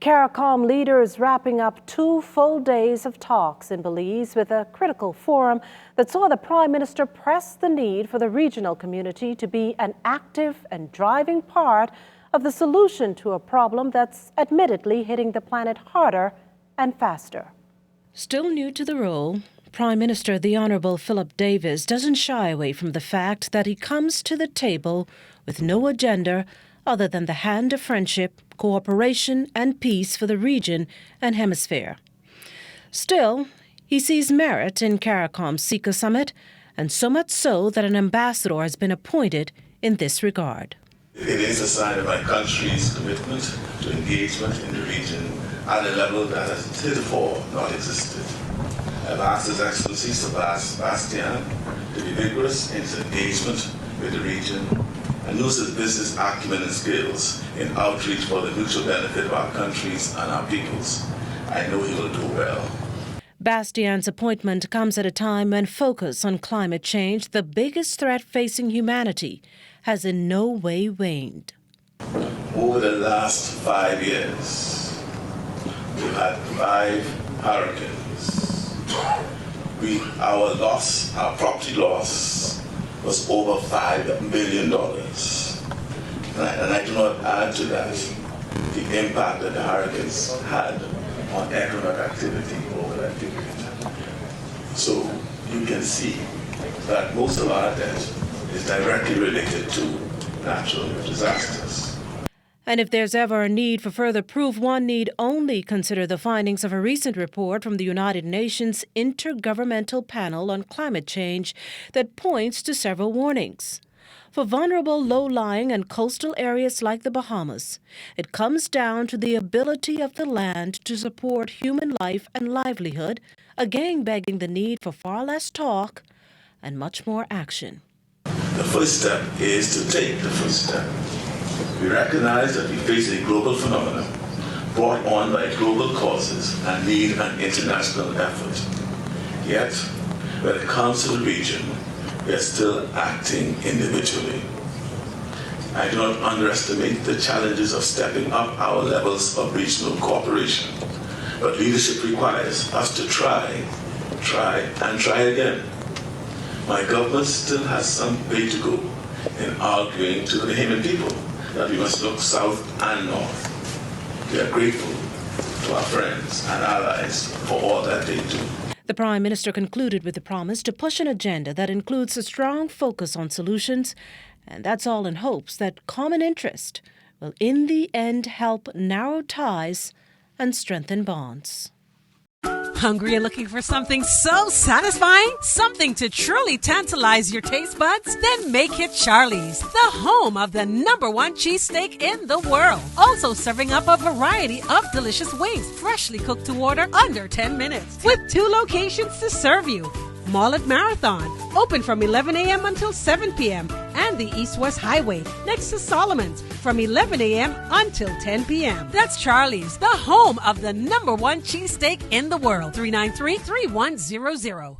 Caricom leaders wrapping up 2 full days of talks in Belize with a critical forum that saw the Prime Minister press the need for the regional community to be an active and driving part of the solution to a problem that's admittedly hitting the planet harder and faster. Still new to the role, Prime Minister the Honourable Philip Davis doesn't shy away from the fact that he comes to the table with no agenda other than the hand of friendship, cooperation and peace for the region and hemisphere. Still, he sees merit in Caricom's Sica summit, and so much so that an ambassador has been appointed in this regard. It is a sign of my country's commitment to engagement in the region at a level that has heretofore not existed. I've asked His Excellency Sebastian to be vigorous in his engagement with the region and use his business acumen and skills in outreach for the mutual benefit of our countries and our peoples. I know he will do well. Bastian's appointment comes at a time when focus on climate change, the biggest threat facing humanity, has in no way waned. Over the last 5 years, we've had 5 hurricanes. Our property loss was over $5 million. And I do not add to that the impact that the hurricanes had on economic activity over that period. So you can see that most of our debt is directly related to natural disasters. And if there's ever a need for further proof, one need only consider the findings of a recent report from the United Nations Intergovernmental Panel on Climate Change that points to several warnings. For vulnerable low-lying and coastal areas like the Bahamas, it comes down to the ability of the land to support human life and livelihood, again begging the need for far less talk and much more action. The first step is to take the first step. We recognize that we face a global phenomenon brought on by global causes and need an international effort. Yet, when it comes to the region, we are still acting individually. I do not underestimate the challenges of stepping up our levels of regional cooperation, but leadership requires us to try again. My government still has some way to go in arguing to the Bahamian people that we must look south and north. We are grateful to our friends and allies for all that they do. The Prime Minister concluded with the promise to push an agenda that includes a strong focus on solutions, and that's all in hopes that common interest will in the end help narrow ties and strengthen bonds. Hungry and looking for something so satisfying? Something to truly tantalize your taste buds? Then make it Charlie's, the home of the #1 cheesesteak in the world. Also serving up a variety of delicious wings, freshly cooked to order under 10 minutes. With 2 locations to serve you. Mall at Marathon, open from 11 a.m. until 7 p.m. and the East-West Highway next to Solomon's from 11 a.m. until 10 p.m. That's Charlie's, the home of the #1 cheesesteak in the world. 393-3100.